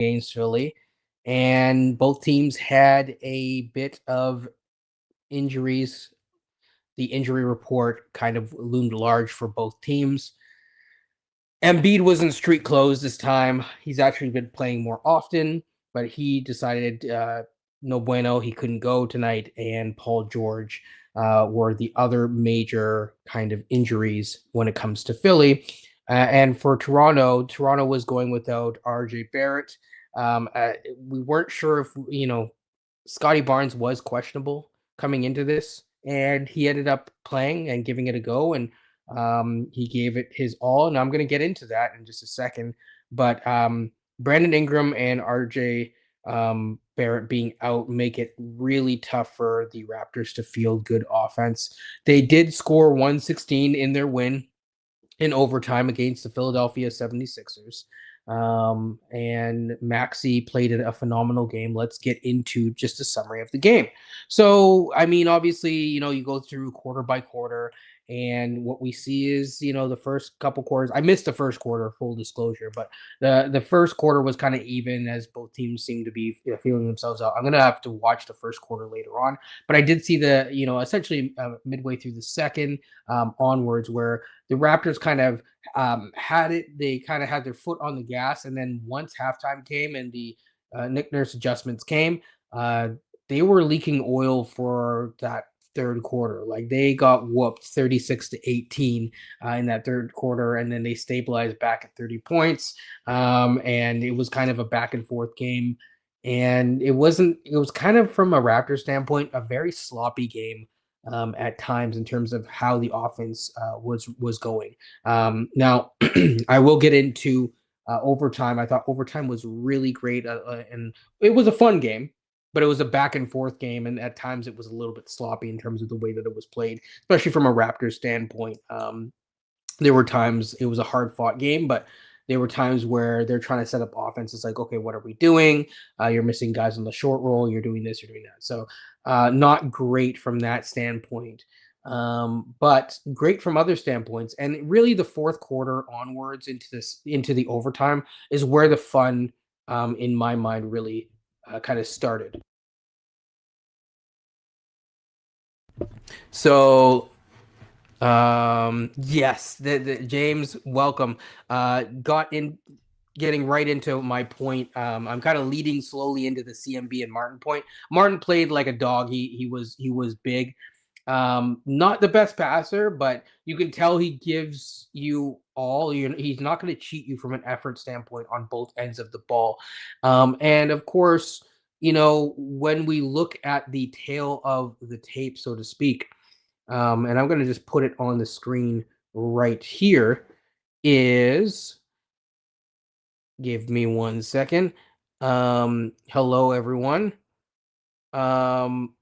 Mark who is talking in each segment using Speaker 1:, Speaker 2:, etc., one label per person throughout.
Speaker 1: against Philly, and both teams had a bit of injuries. The injury report kind of loomed large for both teams. Embiid was in street clothes this time. He's actually been playing more often, but he decided no bueno, he couldn't go tonight. And Paul George were the other major kind of injuries when it comes to Philly. And for Toronto, Toronto was going without RJ Barrett. We weren't sure if, Scotty Barnes was questionable coming into this, and he ended up playing and giving it a go. And he gave it his all, and I'm going to get into that in just a second. But Brandon Ingram and RJ Barrett being out make it really tough for the Raptors to field good offense. They did score 116 in their win in overtime against the Philadelphia 76ers. And Maxey played a phenomenal game. Let's get into just a summary of the game. So, I mean, obviously, you go through quarter by quarter, and what we see is, the first couple quarters. I missed the first quarter, full disclosure, but the first quarter was kind of even as both teams seemed to be feeling themselves out. I'm gonna have to watch the first quarter later on, but I did see essentially midway through the second onwards, where the Raptors kind of had it. They kind of had their foot on the gas, and then once halftime came and the Nick Nurse adjustments came, they were leaking oil for that third quarter. Like, they got whooped 36-18 in that third quarter, and then they stabilized back at 30 points. And it was kind of a back and forth game. And it was kind of, from a Raptor standpoint, a very sloppy game at times in terms of how the offense was going. Now, I will get into overtime. I thought overtime was really great, and it was a fun game, but it was a back and forth game, and at times it was a little bit sloppy in terms of the way that it was played, especially from a Raptors standpoint. There were times it was a hard fought game, but there were times where they're trying to set up offense. It's like, okay, what are we doing? You're missing guys on the short roll. You're doing this, you're doing that. So not great from that standpoint, but great from other standpoints. And really, the fourth quarter onwards into the overtime is where the fun, in my mind, really kind of started. So yes, the James, welcome. Got in Getting right into my point. I'm kind of leading slowly into the CMB and Martin point. Martin played like a dog. He was big. Not the best passer, but you can tell he gives you all. He's not going to cheat you from an effort standpoint on both ends of the ball. And of course, when we look at the tail of the tape, so to speak, and I'm going to just put it on the screen right here, is, give me 1 second. Hello, everyone. Um,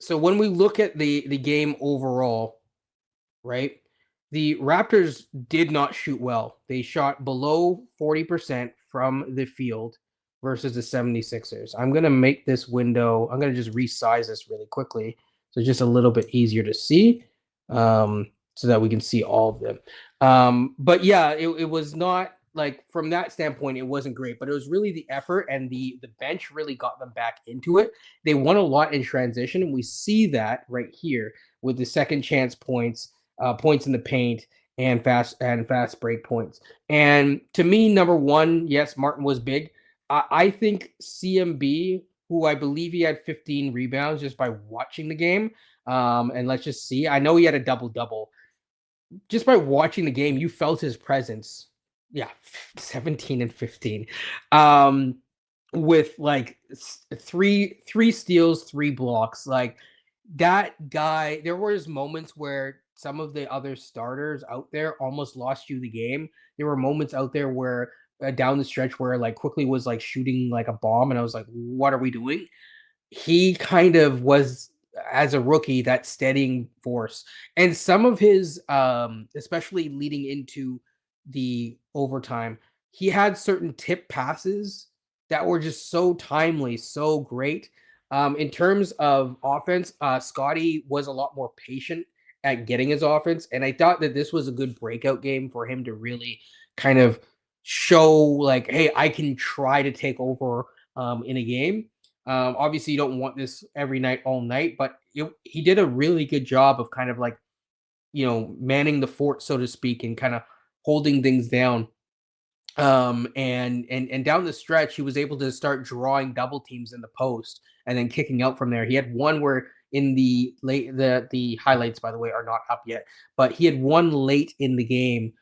Speaker 1: so when we look at the game overall, right, the Raptors did not shoot well. They shot below 40% from the field versus the 76ers. I'm going to make this window, I'm going to just resize this really quickly, so it's just a little bit easier to see, so that we can see all of them. But yeah, it was not, like, from that standpoint, it wasn't great, but it was really the effort, and the bench really got them back into it. They won a lot in transition, and we see that right here with the second chance points, points in the paint, and fast break points. And to me, number one, yes, Martin was big. I think CMB, who I believe he had 15 rebounds just by watching the game. And let's just see. I know he had a double double. Just by watching the game, you felt his presence. Yeah, 17 and 15. Um, with like three steals, three blocks. Like, that guy, there was moments where some of the other starters out there almost lost you the game. There were moments out there where, down the stretch, where, like, quickly was like shooting like a bomb, and I was like, what are we doing? He kind of was, as a rookie, that steadying force. And some of his, especially leading into the overtime, he had certain tip passes that were just so timely, so great. In terms of offense, Scotty was a lot more patient at getting his offense, and I thought that this was a good breakout game for him to really kind of show like, hey, I can try to take over in a game. Obviously, you don't want this every night, all night, but he did a really good job of kind of like, manning the fort, so to speak, and kind of holding things down. And down the stretch, he was able to start drawing double teams in the post and then kicking out from there. He had one where in the late the highlights, by the way, are not up yet, but he had one late in the game,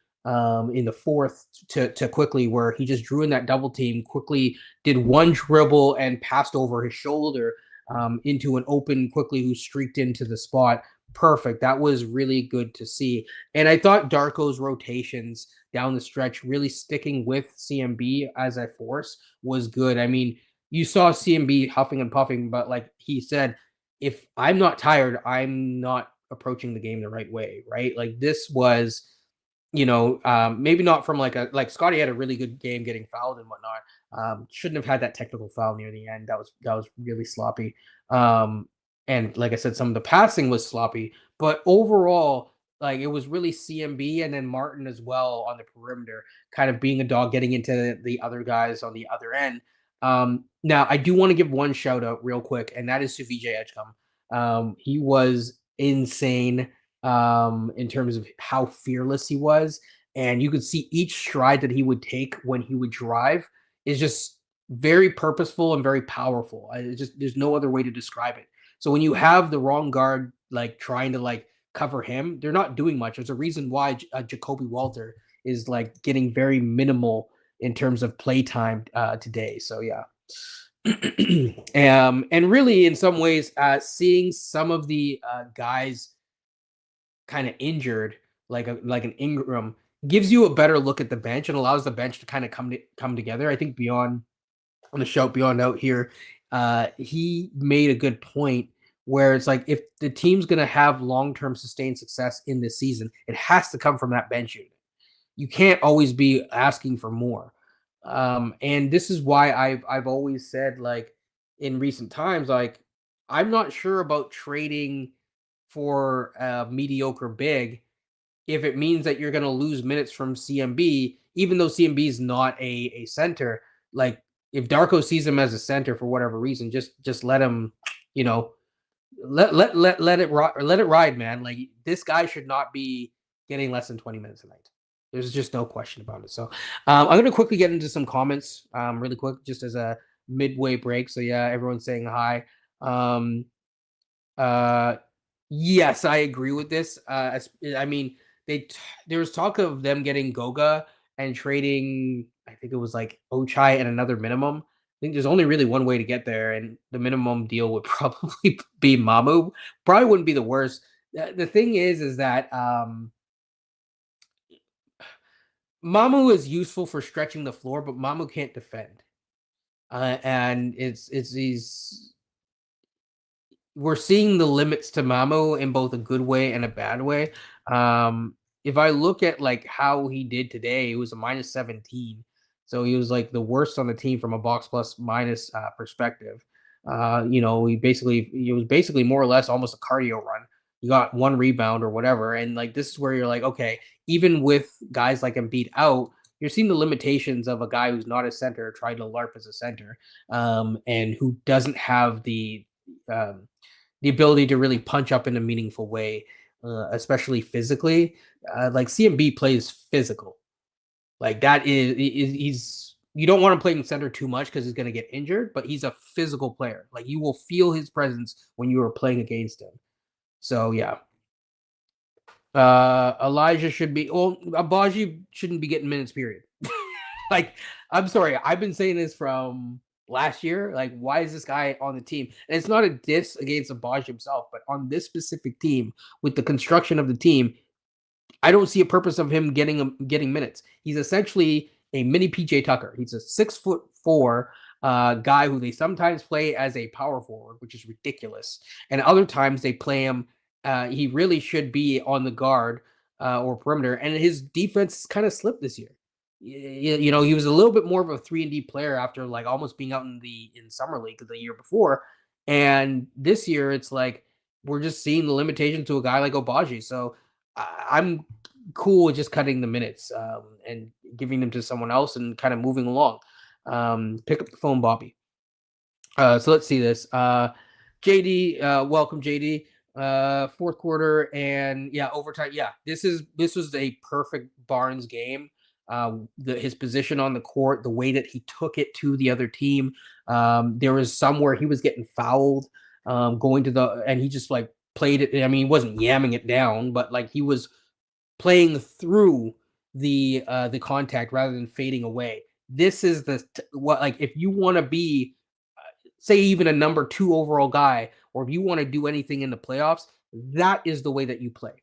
Speaker 1: in the fourth to quickly, where he just drew in that double team, quickly did one dribble and passed over his shoulder into an open quickly who streaked into the spot. Perfect. That was really good to see. And I thought Darko's rotations down the stretch, really sticking with CMB as a force, was good. I mean, you saw CMB huffing and puffing, but like he said, if I'm not tired, I'm not approaching the game the right way, right? Like this was, maybe not from like Scotty had a really good game getting fouled and whatnot. Shouldn't have had that technical foul near the end. That was really sloppy. Um, and like I said, some of the passing was sloppy, but overall, like it was really CMB and then Martin as well on the perimeter, kind of being a dog, getting into the other guys on the other end. Now I do want to give one shout out real quick, and that is to VJ Edgecombe. He was insane in terms of how fearless he was, and you could see each stride that he would take when he would drive is just very purposeful and very powerful. There's no other way to describe it. So when you have the wrong guard like trying to like cover him, they're not doing much. There's a reason why Jacoby Walter is like getting very minimal in terms of play time today. So yeah. And really, in some ways, seeing some of the guys kind of injured, like an Ingram, gives you a better look at the bench and allows the bench to kind of come together. I think beyond on the shout beyond out here, he made a good point where it's like if the team's going to have long-term sustained success in this season, it has to come from that bench unit. You can't always be asking for more. And this is why I've always said, like, in recent times, like, I'm not sure about trading for a mediocre big if it means that you're going to lose minutes from CMB, even though CMB is not a center. Like, if Darko sees him as a center for whatever reason, just let him, you know, let it ride, man. Like this guy should not be getting less than 20 minutes a night. There's just no question about it. So I'm going to quickly get into some comments, really quick, just as a midway break. So yeah, everyone's saying hi. Um, uh, yes, I agree with this. I mean, there was talk of them getting Goga and trading. I think it was like Ochai and another minimum. I think there's only really one way to get there, and the minimum deal would probably be Mamu. Probably wouldn't be the worst. The thing is that Mamu is useful for stretching the floor, but Mamu can't defend. And it's these we're seeing the limits to Mamo in both a good way and a bad way. If I look at like how he did today, it was a minus 17. So he was like the worst on the team from a box plus minus perspective. He was basically more or less almost a cardio run. You got one rebound or whatever. And like this is where you're like, okay, even with guys like Embiid out, you're seeing the limitations of a guy who's not a center trying to LARP as a center, and who doesn't have um, the ability to really punch up in a meaningful way, especially physically. Like CMB plays physical. Like that he's you don't want to play in center too much because he's going to get injured, but he's a physical player. Like you will feel his presence when you are playing against him. So yeah. Elijah should be Abaji shouldn't be getting minutes, period. Like, I'm sorry, I've been saying this from last year. Like, why is this guy on the team? And it's not a diss against Abaj himself, but on this specific team, with the construction of the team, I don't see a purpose of him getting minutes. He's essentially a mini PJ Tucker. He's a 6'4" guy who they sometimes play as a power forward, which is ridiculous, and other times they play him. He really should be on the guard or perimeter, and his defense kind of slipped this year. He was a little bit more of a 3-and-D player after like almost being out in summer league the year before, and this year it's like we're just seeing the limitation to a guy like Obaji. So I'm cool with just cutting the minutes and giving them to someone else and kind of moving along. Pick up the phone, Bobby. So let's see this. JD, welcome, JD. Fourth quarter and yeah, overtime. Yeah, this was a perfect Barnes game. His position on the court, the way that he took it to the other team. There was some where he was getting fouled, going to the and he just like played it. I mean, he wasn't yamming it down, but like he was playing through the contact rather than fading away. This is what like if you want to be say even a number 2 overall guy, or if you want to do anything in the playoffs, that is the way that you play,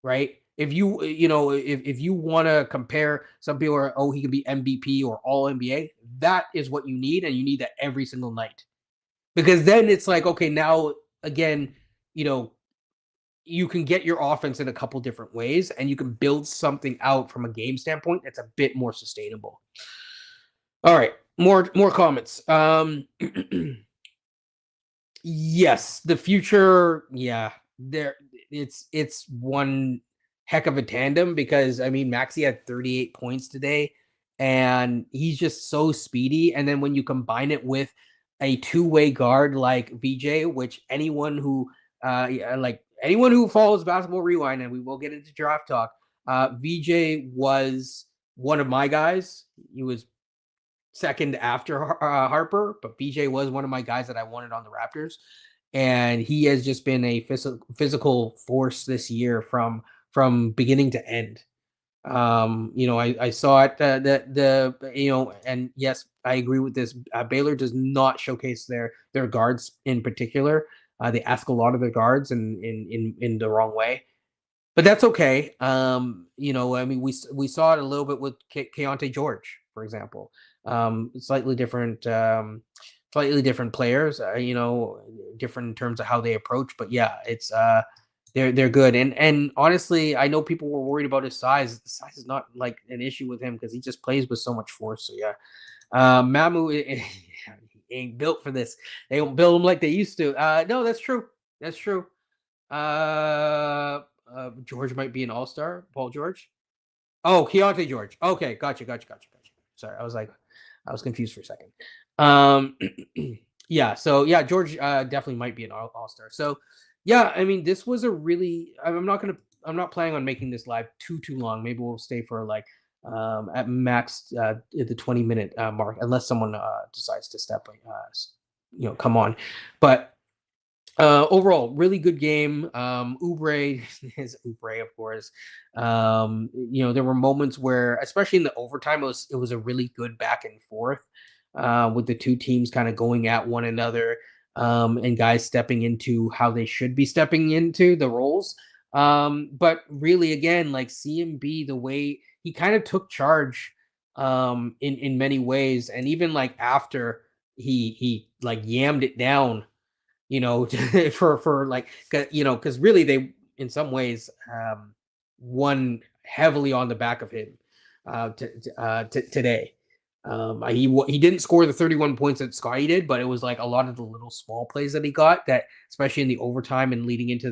Speaker 1: right? If if you want to compare, some people are, oh, he could be MVP or all NBA. That is what you need, and you need that every single night. Because then it's like, okay, now again, you know, you can get your offense in a couple different ways and you can build something out from a game standpoint that's a bit more sustainable. All right, more comments. Yes, the future, yeah, there it's one heck of a tandem because I mean Maxi had 38 points today and he's just so speedy, and then when you combine it with a two-way guard like VJ, which anyone who yeah, like anyone who follows Basketball Rewind, and we will get into draft talk, VJ was one of my guys. He was second after Harper, but BJ was one of my guys that I wanted on the Raptors, and he has just been a physical force this year from beginning to end. I saw it and yes, I agree with this. Baylor does not showcase their guards in particular. They ask a lot of their guards in the wrong way. But that's okay. I mean, we saw it a little bit with Keontae George, for example. Slightly different players. Different in terms of how they approach. But yeah, it's they're good. And honestly, I know people were worried about his size. The size is not like an issue with him because he just plays with so much force. So yeah, Mamu he ain't built for this. They don't build him like they used to. No, that's true. That's true. George might be an all-star. Paul George. Oh, Keontae George. Okay, gotcha. Sorry, I was confused for a second. Um, yeah. So yeah, George definitely might be an all-star. So yeah, I mean, this was a really. I'm not planning on making this live too long. Maybe we'll stay for like at max the 20-minute mark, unless someone decides to come on. But overall, really good game. Oubre is Oubre, of course. There were moments where, especially in the overtime, it was a really good back and forth with the two teams kind of going at one another and guys stepping into how they should be stepping into the roles. But really, again, like CMB, the way he kind of took charge in many ways, and even like after he like yammed it down for like, because really they in some ways won heavily on the back of him today. He didn't score the 31 points that Scotty did, but it was like a lot of the little small plays that he got that, especially in the overtime and leading into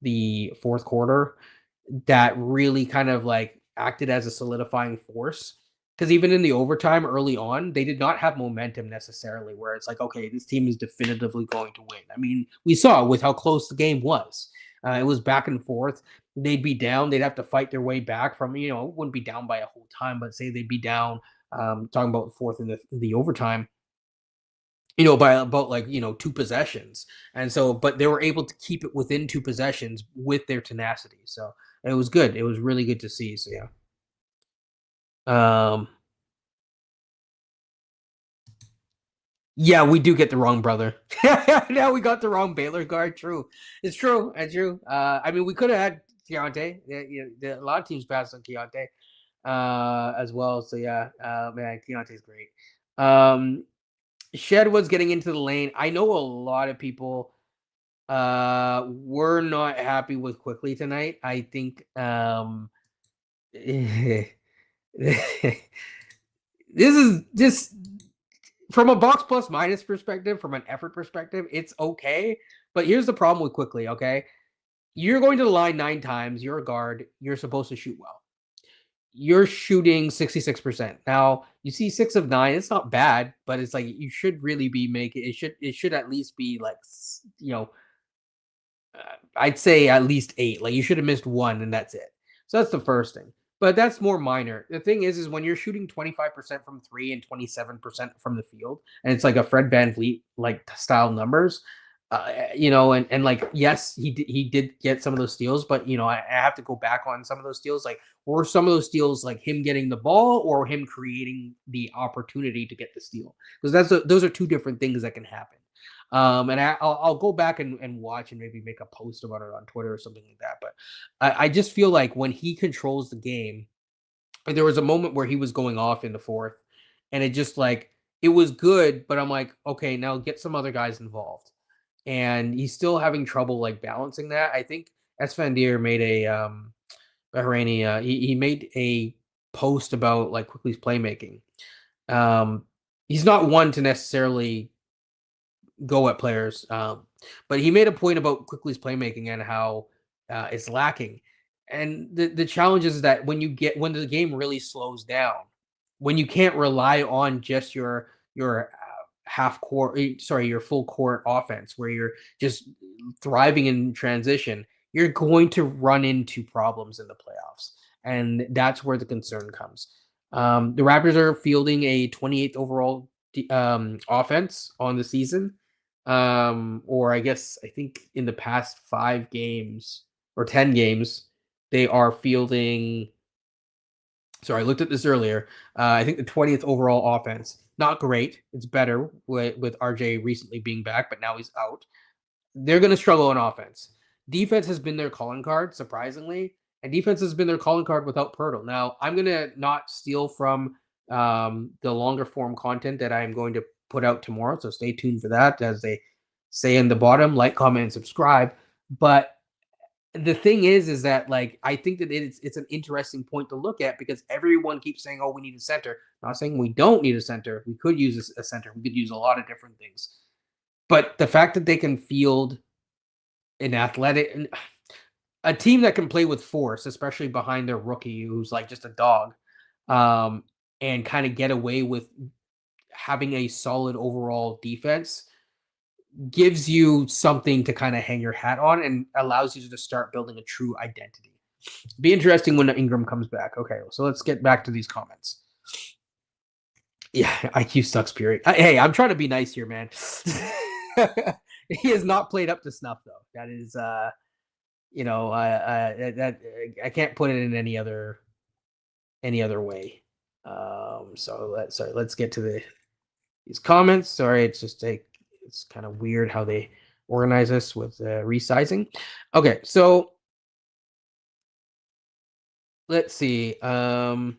Speaker 1: the fourth quarter, that really kind of like acted as a solidifying force. Because even in the overtime early on, they did not have momentum necessarily, where it's like, okay, this team is definitively going to win. I mean, we saw with how close the game was. It was back and forth. They'd be down. They'd have to fight their way back from, it wouldn't be down by a whole time, but say they'd be down, talking about fourth in the overtime, by about like, two possessions. And so, but they were able to keep it within two possessions with their tenacity. So it was good. It was really good to see. So yeah. Um, yeah, we do get the wrong brother. Now we got the wrong Baylor guard. True. It's true. It's true. I mean, we could have had Keontae. A lot of teams passed on Keontae as well. So yeah, man, Keontae's great. Shed was getting into the lane. I know a lot of people were not happy with Quickly tonight. I think this is just from a box plus minus perspective, from an effort perspective, it's okay. But here's the problem with Quickly, okay? You're going to the line 9 times, you're a guard, you're supposed to shoot well. You're shooting 66%. Now, you see 6 of 9, it's not bad, but it's like you should really be making it should at least be like I'd say at least 8. Like you should have missed 1 and that's it. So that's the first thing. But that's more minor. The thing is when you're shooting 25% from 3 and 27% from the field, and it's like a Fred VanVleet like style numbers, and like yes, he did get some of those steals, but I have to go back on some of those steals. Like, were some of those steals like him getting the ball or him creating the opportunity to get the steal? Because those are two different things that can happen. And I'll go back and watch and maybe make a post about it on Twitter or something like that. But I just feel like when he controls the game, and there was a moment where he was going off in the fourth, and it just like it was good, but I'm like, okay, now get some other guys involved. And he's still having trouble like balancing that. I think Esfandier made a Bahraini, he made a post about like Quickly's playmaking. Um, he's not one to necessarily go at players. But he made a point about Quickly's playmaking and how it's lacking. And the challenge is that when the game really slows down, when you can't rely on just your half court, sorry, your full court offense, where you're just thriving in transition, you're going to run into problems in the playoffs, and that's where the concern comes. The Raptors are fielding a 28th overall offense on the season, or I think in the past 5 games or 10 games, they are fielding. Sorry, I looked at this earlier. I think the 20th overall offense. Not great. It's better with RJ recently being back, but now he's out. They're going to struggle on offense. Defense has been their calling card, surprisingly, and defense has been their calling card without Pirtle. Now, I'm going to not steal from the longer form content that I'm going to put out tomorrow, so stay tuned for that. As they say in the bottom, like, comment, and subscribe. But the thing is that like I think that it's an interesting point to look at because everyone keeps saying, "Oh, we need a center." I'm not saying we don't need a center. We could use a center. We could use a lot of different things. But the fact that they can field an athletic a team that can play with force, especially behind their rookie who's like just a dog, um, and kind of get away with having a solid overall defense gives you something to kind of hang your hat on and allows you to start building a true identity. Be interesting when Ingram comes back. Okay, so let's get back to these comments. Yeah, IQ sucks, period. Hey, I'm trying to be nice here, man. He has not played up to snuff, though. That is, that I can't put it in any other way. Let's get to these comments. Sorry, it's kind of weird how they organize this with resizing. Okay, so let's see. Okay.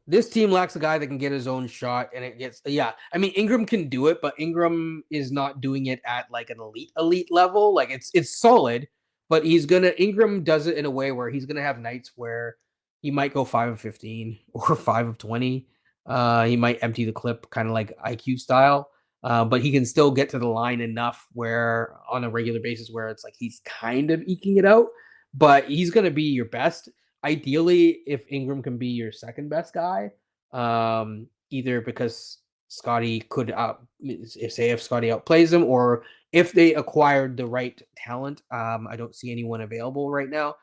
Speaker 1: This team lacks a guy that can get his own shot, and it gets I mean, Ingram can do it, but Ingram is not doing it at like an elite level. Like it's solid, but Ingram does it in a way where he's gonna have nights where he might go 5 of 15 or 5 of 20. He might empty the clip, kind of like IQ style. But he can still get to the line enough where on a regular basis where it's like he's kind of eking it out, but he's gonna be your best ideally, if Ingram can be your second best guy, either because Scotty could if Scotty outplays him, or if they acquired the right talent. I don't see anyone available right now.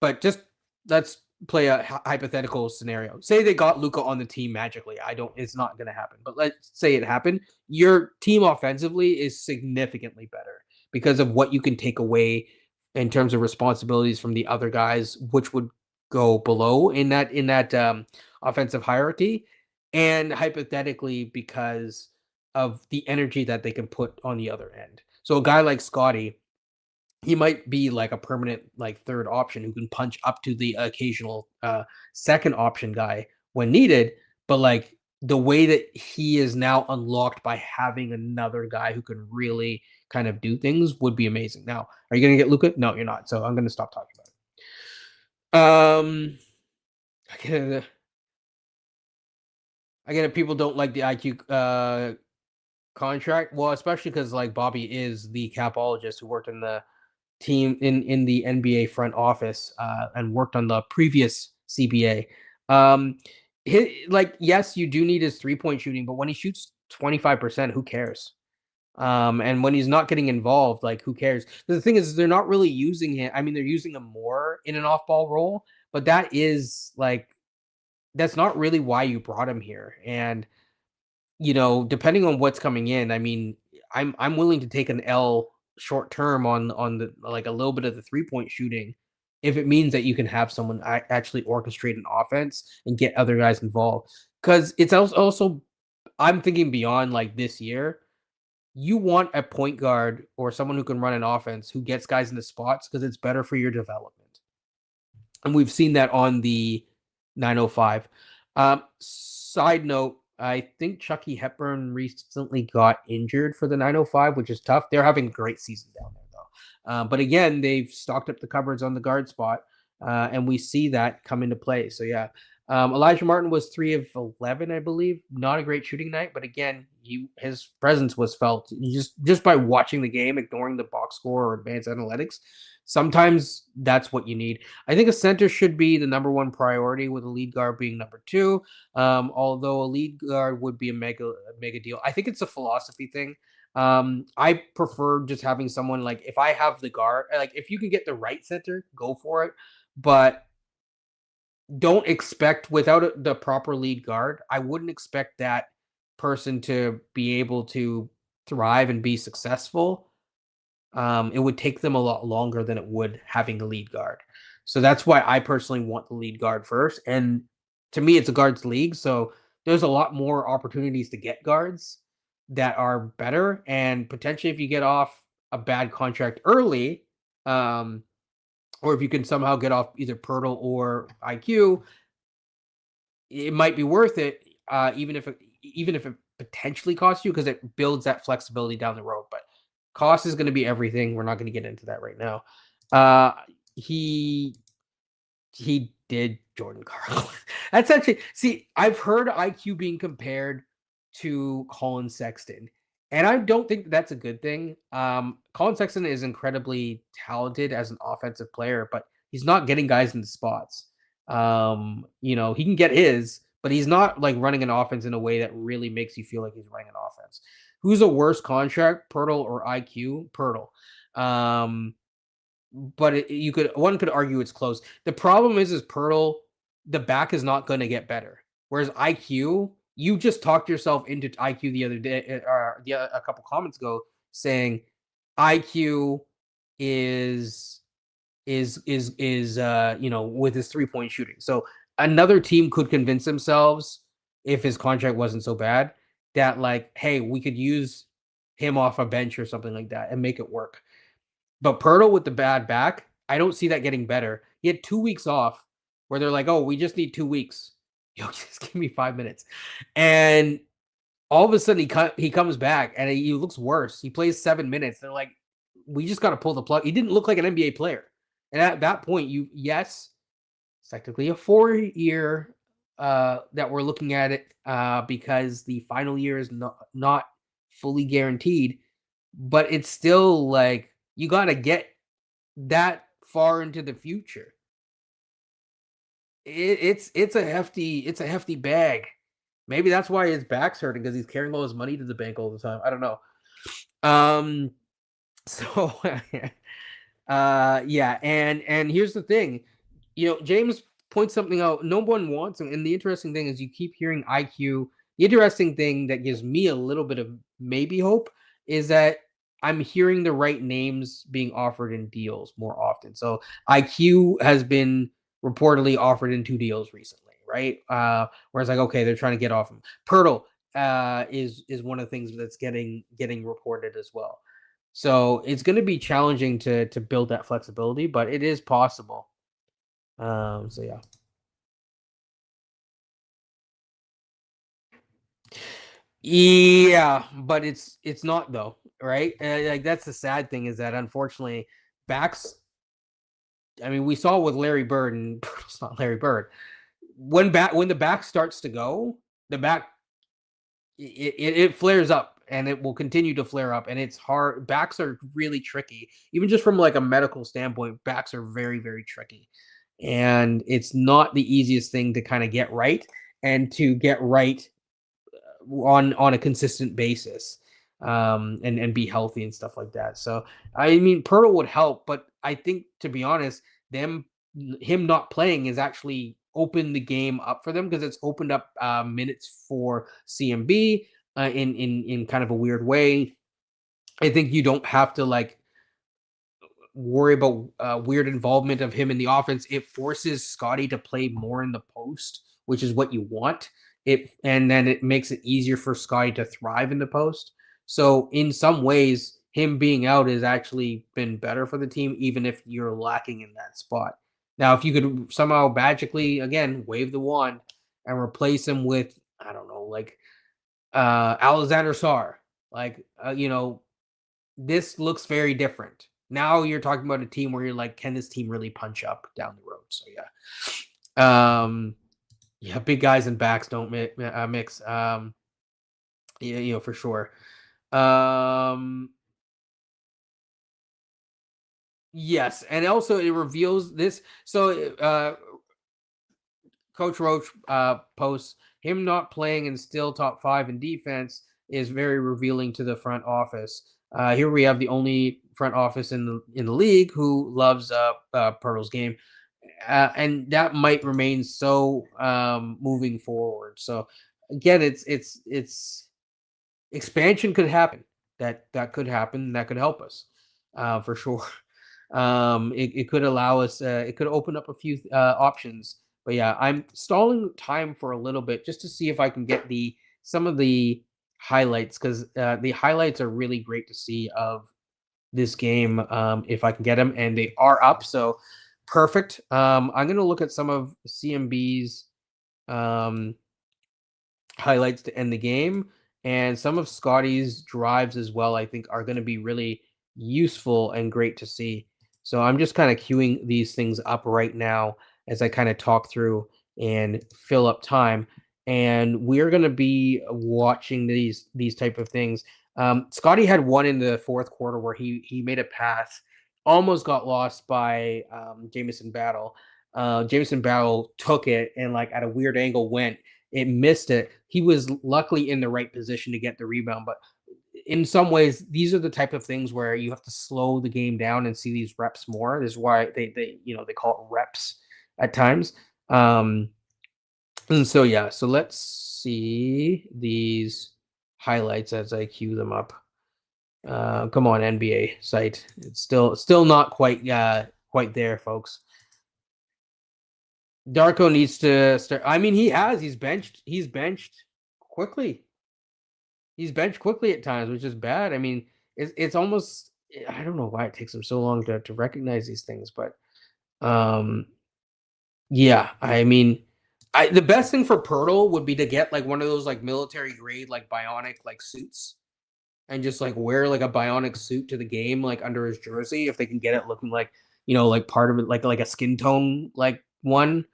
Speaker 1: But just let's play a hypothetical scenario. Say they got Luka on the team magically. It's not going to happen. But let's say it happened. Your team offensively is significantly better because of what you can take away in terms of responsibilities from the other guys, which would go below in that offensive hierarchy, and hypothetically because of the energy that they can put on the other end. So a guy like Scotty, he might be like a permanent like third option who can punch up to the occasional second option guy when needed, but like the way that he is now unlocked by having another guy who can really kind of do things would be amazing. Now, are you going to get Luka? No, you're not. So I'm going to stop talking about it. I get it. People don't like the IQ contract. Well, especially because like Bobby is the capologist who worked in the team in the NBA front office and worked on the previous CBA. Like yes, you do need his 3-point shooting, but when he shoots 25%, who cares? And when he's not getting involved, like who cares? The thing is, they're not really using him. I mean, they're using him more in an off-ball role, but that is like that's not really why you brought him here. And depending on what's coming in, I mean, I'm willing to take an L short term on the like a little bit of the 3-point shooting if it means that you can have someone actually orchestrate an offense and get other guys involved. Because it's also I'm thinking beyond like this year. You want a point guard or someone who can run an offense who gets guys into spots because it's better for your development. And we've seen that on the 905. Side note, I think Chucky Hepburn recently got injured for the 905, which is tough. They're having a great season down there, though. But again, they've stocked up the cupboards on the guard spot, and we see that come into play. So, yeah. Elijah Martin was 3 of 11, I believe. Not a great shooting night, but again, his presence was felt just by watching the game, ignoring the box score or advanced analytics. Sometimes that's what you need. I think a center should be the number one priority, with a lead guard being number two. Although a lead guard would be a mega deal. I think it's a philosophy thing. I prefer just having someone like if I have the guard, like if you can get the right center, go for it. But don't expect without the proper lead guard. I wouldn't expect that person to be able to thrive and be successful. It would take them a lot longer than it would having a lead guard. So that's why I personally want the lead guard first. And to me, it's a guards league. So there's a lot more opportunities to get guards that are better. And potentially, if you get off a bad contract early, um, or if you can somehow get off either Pirtle or IQ, it might be worth it, even if it potentially costs you because it builds that flexibility down the road. But cost is going to be everything. We're not going to get into that right now. Uh, he he did Jordan Carl. That's actually see. I've heard IQ being compared to Colin Sexton, and I don't think that's a good thing. Colin Sexton is incredibly talented as an offensive player, but he's not getting guys into spots. He can get his, but he's not like running an offense in a way that really makes you feel like he's running an offense. Who's a worse contract, Pirtle or IQ? Pirtle. Um, but one could argue it's close. The problem is Pirtle, the back is not going to get better. Whereas IQ, you just talked yourself into IQ the other day, or a couple comments ago, saying IQ is with his 3-point shooting. So another team could convince themselves, if his contract wasn't so bad, that like, hey, we could use him off a bench or something like that and make it work. But Pirtle with the bad back, I don't see that getting better. He had 2 weeks off where they're like, "Oh, we just need 2 weeks. Yo, just give me 5 minutes." And all of a sudden he comes back and he looks worse. He plays 7 minutes. They're like, "We just got to pull the plug." He didn't look like an NBA player. And at that point, yes, it's technically a 4-year that we're looking at it because the final year is not fully guaranteed, but it's still like you got to get that far into the future. It's a hefty bag. Maybe that's why his back's hurting because he's carrying all his money to the bank all the time. I don't know. Um, so yeah, and here's the thing. James points something out. No one wants him, and the interesting thing is you keep hearing IQ. The interesting thing that gives me a little bit of maybe hope is that I'm hearing the right names being offered in deals more often. So IQ has been reportedly offered in 2 deals recently, right? Whereas like, okay, they're trying to get off him. Pirtle is one of the things that's getting reported as well. So it's going to be challenging to build that flexibility, but it is possible. So yeah. Yeah, but it's not though, right? Like that's the sad thing is that unfortunately backs. I mean, we saw with Larry Bird, and it's not Larry Bird. When the back starts to go, the back it flares up and it will continue to flare up. And it's hard. Backs are really tricky, even just from like a medical standpoint. Backs are very, very tricky, and it's not the easiest thing to kind of get right and to get right on a consistent basis, and be healthy and stuff like that. So I mean, Pirtle would help, but I think to be honest, them him not playing is actually opened the game up for them because it's opened up minutes for CMB in kind of a weird way. I think you don't have to like worry about weird involvement of him in the offense. It forces Scotty to play more in the post, which is what you want. And then it makes it easier for Scotty to thrive in the post. So in some ways, him being out has actually been better for the team, even if you're lacking in that spot. Now, if you could somehow magically again wave the wand and replace him with, I don't know, like Alexander Sarr, like this looks very different. Now you're talking about a team where you're like, can this team really punch up down the road? So yeah, yeah, big guys and backs don't mix. Yeah, for sure. Um, yes, and also it reveals this. So Coach Roach posts him not playing and still top five in defense is very revealing to the front office. Here we have the only front office in the league who loves Pirtle's game, and that might remain so moving forward. So again, it's expansion could happen. That could happen. That could help us for sure. It could allow us. It could open up a few options. But yeah, I'm stalling time for a little bit just to see if I can get the some of the highlights because the highlights are really great to see of this game if I can get them, and they are up. So perfect. I'm gonna look at some of CMB's um, highlights to end the game. And some of Scotty's drives as well, I think, are going to be really useful and great to see. So I'm just kind of queuing these things up right now as I kind of talk through and fill up time. And we're going to be watching these type of things. Scotty had one in the fourth quarter where he made a pass, almost got lost by Jameson Battle. Jameson Battle took it and like at a weird angle went it missed it. He was luckily in the right position to get the rebound, but in some ways, these are the type of things where you have to slow the game down and see these reps more. This is why they call it reps at times. Um, and so yeah, so let's see these highlights as I queue them up. Come on, NBA site. It's still not quite there, folks. Darko needs to start. I mean, he has. He's benched. He's benched quickly. He's benched quickly at times, which is bad. I mean, it's almost I don't know why it takes him so long to recognize these things, but um, yeah, I mean, the best thing for Pirtle would be to get like one of those like military grade like bionic like suits and just like wear like a bionic suit to the game like under his jersey if they can get it looking like like part of it like a skin tone like one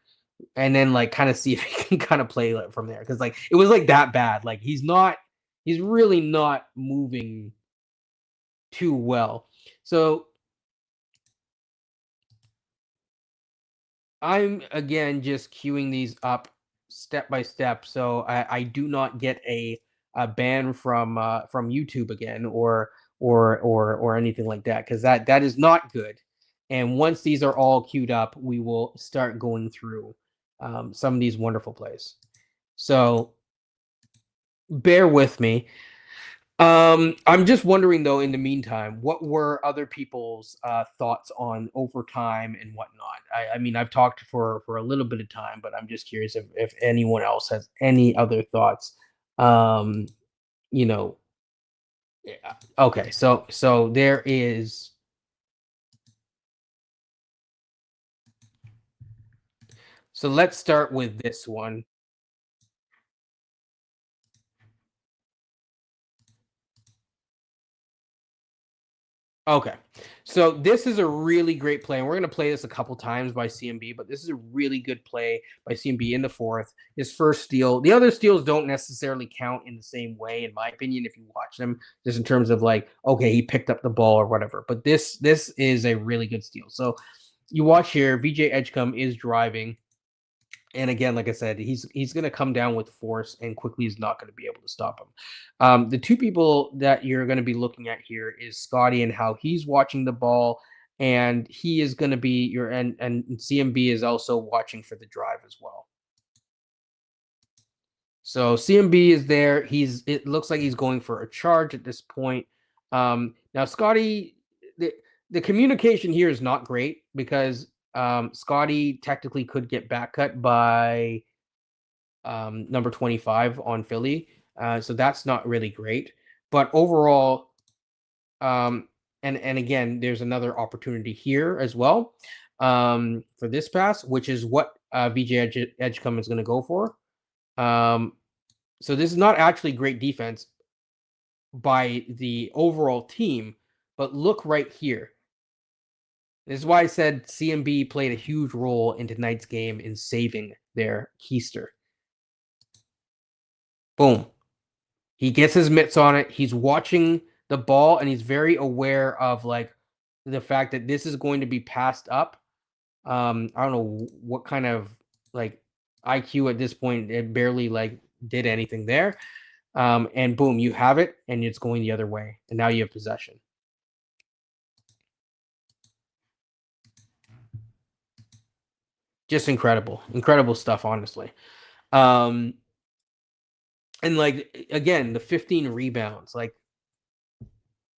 Speaker 1: and then like kind of see if he can kind of play it from there because like it was like that bad. Like he's really not moving too well. So I'm again just queuing these up step by step, so I do not get a ban from YouTube again or anything like that because that is not good. And once these are all queued up, we will start going through some of these wonderful plays. So bear with me. I'm just wondering though, in the meantime, what were other people's thoughts on overtime and whatnot? I mean, I've talked for a little bit of time, but I'm just curious if anyone else has any other thoughts. Um, you know, yeah. Okay, so there is. So let's start with this one. Okay. So this is a really great play, and we're going to play this a couple times by CMB, but this is a really good play by CMB in the fourth. His first steal. The other steals don't necessarily count in the same way, in my opinion, if you watch them, just in terms of like, okay, he picked up the ball or whatever. But this is a really good steal. So you watch here, VJ Edgecombe is driving. And again, like I said, he's going to come down with force, and quickly is not going to be able to stop him. The two people that you're going to be looking at here is Scotty and how he's watching the ball, and he is going to be your and CMB is also watching for the drive as well. So CMB is there. It looks like he's going for a charge at this point. Now Scotty, the communication here is not great because Scotty technically could get back cut by number 25 on Philly. So that's not really great. But overall, and again, there's another opportunity here as well for this pass, which is what VJ Edgecombe is going to go for. So this is not actually great defense by the overall team, but look right here. This is why I said CMB played a huge role in tonight's game in saving their keister. Boom. He gets his mitts on it. He's watching the ball, and he's very aware of like the fact that this is going to be passed up. I don't know what kind of like IQ at this point. It barely like did anything there. And boom, you have it, and it's going the other way, and now you have possession. Just incredible stuff, honestly. Um, and like again, the 15 rebounds, like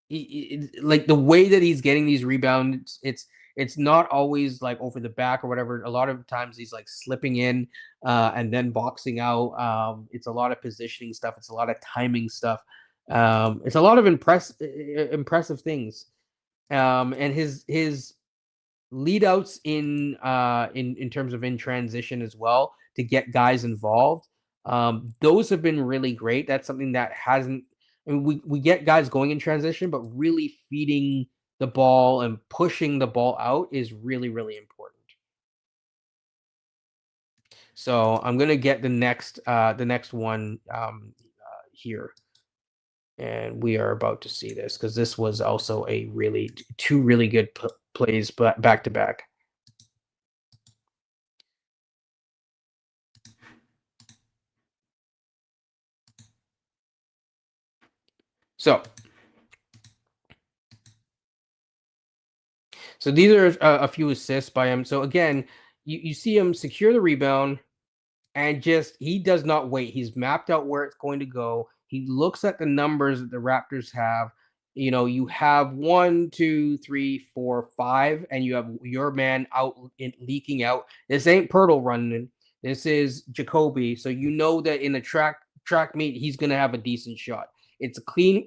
Speaker 1: the way that he's getting these rebounds, it's not always like over the back or whatever. A lot of times he's like slipping in and then boxing out. It's a lot of positioning stuff. It's a lot of timing stuff. It's a lot of impressive things. And his lead outs in terms of in transition as well to get guys involved. Those have been really great. That's something that hasn't. I mean, we get guys going in transition, but really feeding the ball and pushing the ball out is really important. So I'm gonna get the next one here, and we are about to see this because this was also a really two really good plays back to back. So these are a few assists by him. So again, you see him secure the rebound, and just he does not wait. He's mapped out where it's going to go. He looks at the numbers that the Raptors have. You know, you have 1, 2, 3, 4, 5, and you have your man out leaking out. This ain't Pirtle running. This is Jacoby. So you know that in a track meet, he's gonna have a decent shot. It's a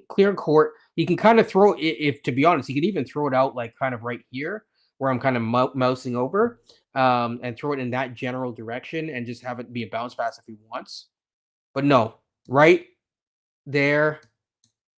Speaker 1: clear court. He can kind of throw it, if to be honest, he could even throw it out like kind of right here where I'm kind of mousing over and throw it in that general direction and just have it be a bounce pass if he wants. But no, right there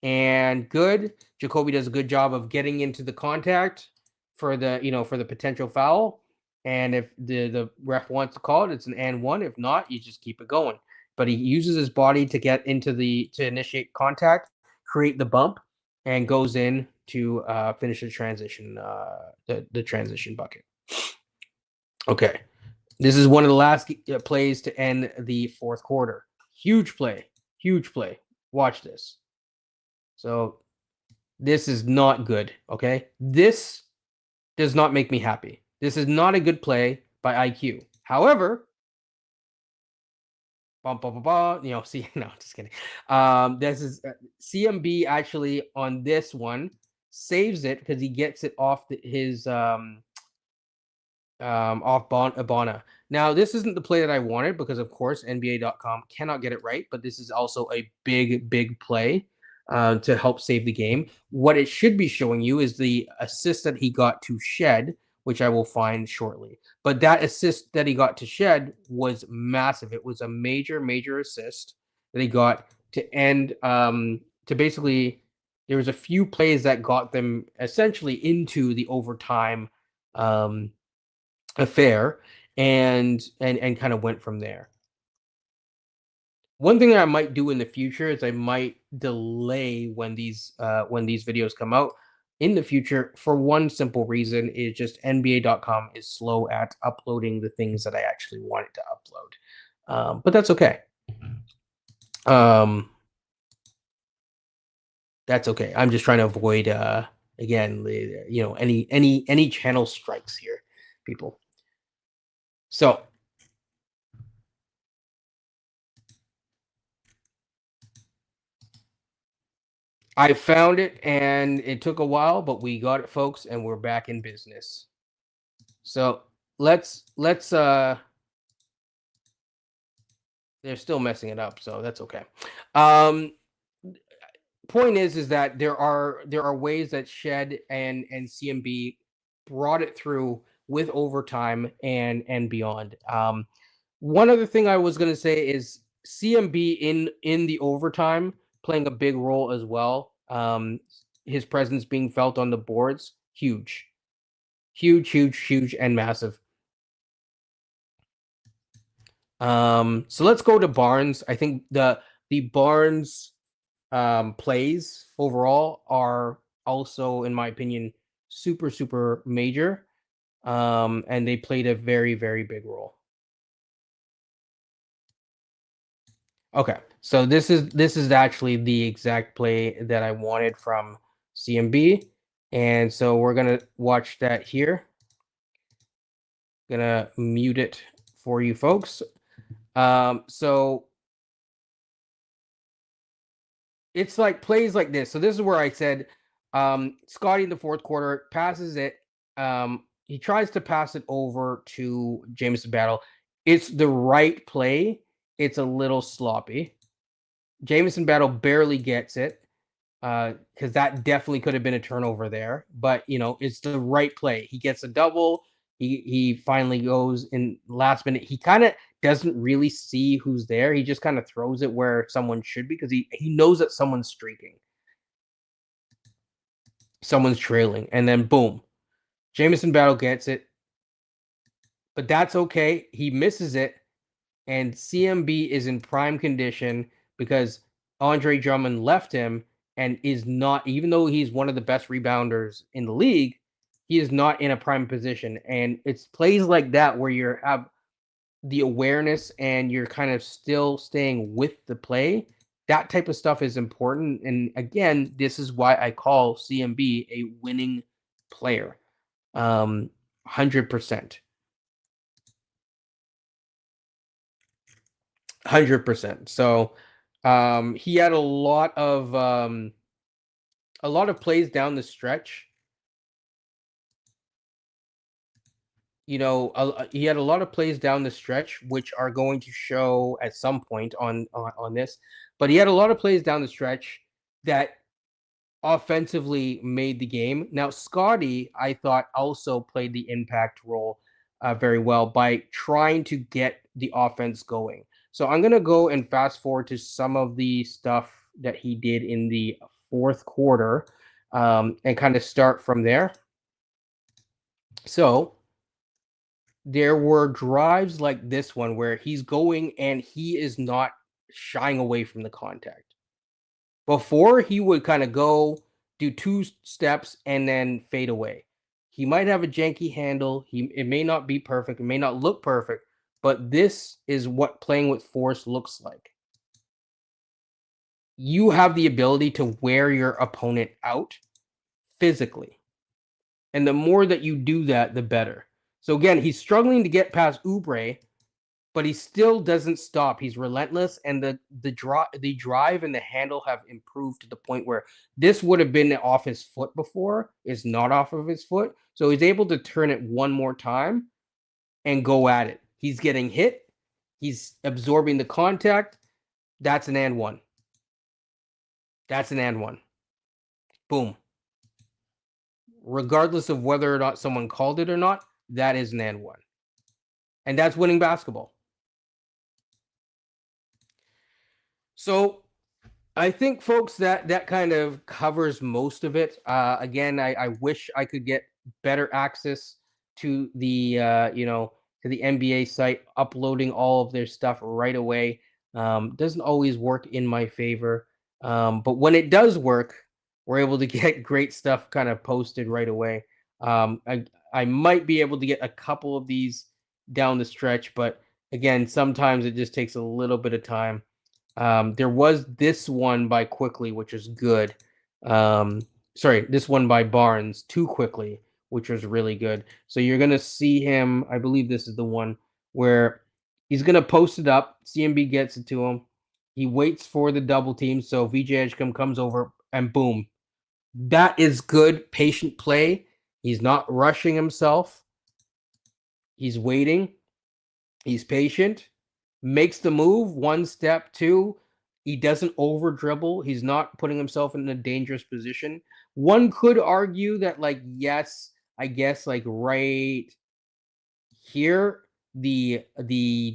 Speaker 1: and good. Jacoby does a good job of getting into the contact for the potential foul. And if the ref wants to call it, it's an and one. If not, you just keep it going. But he uses his body to get into to initiate contact, create the bump, and goes in to finish the transition the transition bucket. Okay. This is one of the last plays to end the fourth quarter. Huge play. Huge play. Watch this. So this is not good, okay? This does not make me happy. This is not a good play by IQ. However, see, no, just kidding. This is CMB actually on this one saves it because he gets it off his off Abana. Now, this isn't the play that I wanted because, of course, NBA.com cannot get it right, but this is also a big play to help save the game. What it should be showing you is the assist that he got to Shed, which I will find shortly. But that assist that he got to Shed was massive. It was a major assist that he got to end, to basically there was a few plays that got them essentially into the overtime affair, and kind of went from there. One thing that I might do in the future is I might delay when these videos come out in the future, for one simple reason is just NBA.com is slow at uploading the things that I actually want it to upload. But that's okay. Um, that's okay. I'm just trying to avoid again, any channel strikes here, people. So I found it, and it took a while, but we got it, folks, and we're back in business. So let's they're still messing it up, so that's okay. Um Point is that there are ways that Shed and CMB brought it through with overtime and beyond. One other thing I was gonna say is CMB in the overtime playing a big role as well. His presence being felt on the boards, huge, huge, huge, huge, and massive. So let's go to Barnes. I think the Barnes plays overall are also, in my opinion, super, super major. And they played a very, very big role. Okay, so this is actually the exact play that I wanted from CMB, and so we're gonna watch that here. Gonna mute it for you folks. So it's like plays like this. So this is where I said, Scotty in the fourth quarter passes it. He tries to pass it over to Jameson Battle. It's the right play. It's a little sloppy. Jameson Battle barely gets it, because that definitely could have been a turnover there. But it's the right play. He gets a double. He finally goes in last minute. He kind of doesn't really see who's there. He just kind of throws it where someone should be, because he knows that someone's streaking, someone's trailing, and then boom, Jameson Battle gets it. But that's okay. He misses it, and CMB is in prime condition because Andre Drummond left him and is not, even though he's one of the best rebounders in the league, he is not in a prime position. And it's plays like that where you have the awareness and you're kind of still staying with the play. That type of stuff is important. And again, this is why I call CMB a winning player. 100%. 100%. So he had a lot of plays down the stretch. He had a lot of plays down the stretch, which are going to show at some point on this. But he had a lot of plays down the stretch that offensively made the game. Now, Scotty, I thought, also played the impact role very well by trying to get the offense going. So I'm going to go and fast forward to some of the stuff that he did in the fourth quarter, and kind of start from there. So there were drives like this one where he's going and he is not shying away from the contact. Before, he would kind of go, do two steps, and then fade away. He might have a janky handle. It may not be perfect. It may not look perfect, but this is what playing with force looks like. You have the ability to wear your opponent out physically. And the more that you do that, the better. So again, he's struggling to get past Oubre, but he still doesn't stop. He's relentless, and the drive and the handle have improved to the point where this would have been off his foot before. Is not off of his foot, so he's able to turn it one more time and go at it. He's getting hit. He's absorbing the contact. That's an and one. That's an and one. Boom. Regardless of whether or not someone called it or not, that is an and one. And that's winning basketball. So I think, folks, that kind of covers most of it. Again, I wish I could get better access to the to the NBA site, uploading all of their stuff right away. Doesn't always work in my favor, but when it does work, we're able to get great stuff kind of posted right away. I might be able to get a couple of these down the stretch, but again, sometimes it just takes a little bit of time. There was this one by Quickly, which is good. Um, Sorry, this one by Barnes, Too Quickly, which was really good. So you're gonna see him. I believe this is the one where he's gonna post it up. CMB gets it to him. He waits for the double team. So VJ Edgecombe comes over and boom. That is good patient play. He's not rushing himself. He's waiting. He's patient, makes the move, one step, two. He doesn't over dribble. He's not putting himself in a dangerous position. One could argue that, like, yes, I guess, like, right here, the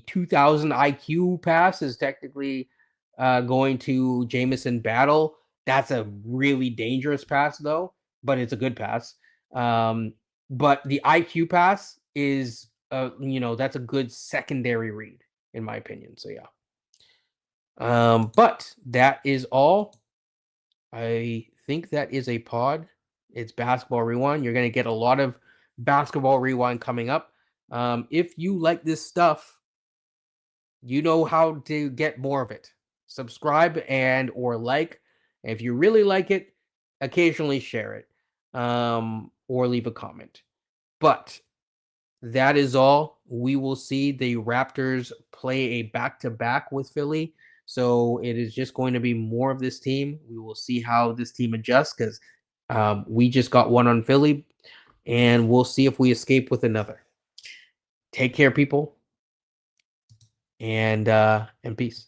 Speaker 1: 2000 IQ pass is technically going to Jamison Battle. That's a really dangerous pass, though, but it's a good pass. Um, but the IQ pass is, that's a good secondary read, in my opinion. So, yeah. But that is all. I think that is a pod. It's Basketball Rewind. You're going to get a lot of Basketball Rewind coming up. If you like this stuff, you know how to get more of it. Subscribe and or like. If you really like it, occasionally share it, or leave a comment. But that is all. We will see the Raptors play a back-to-back with Philly. So it is just going to be more of this team. We will see how this team adjusts because we just got one on Philly, and we'll see if we escape with another. Take care, people, and peace.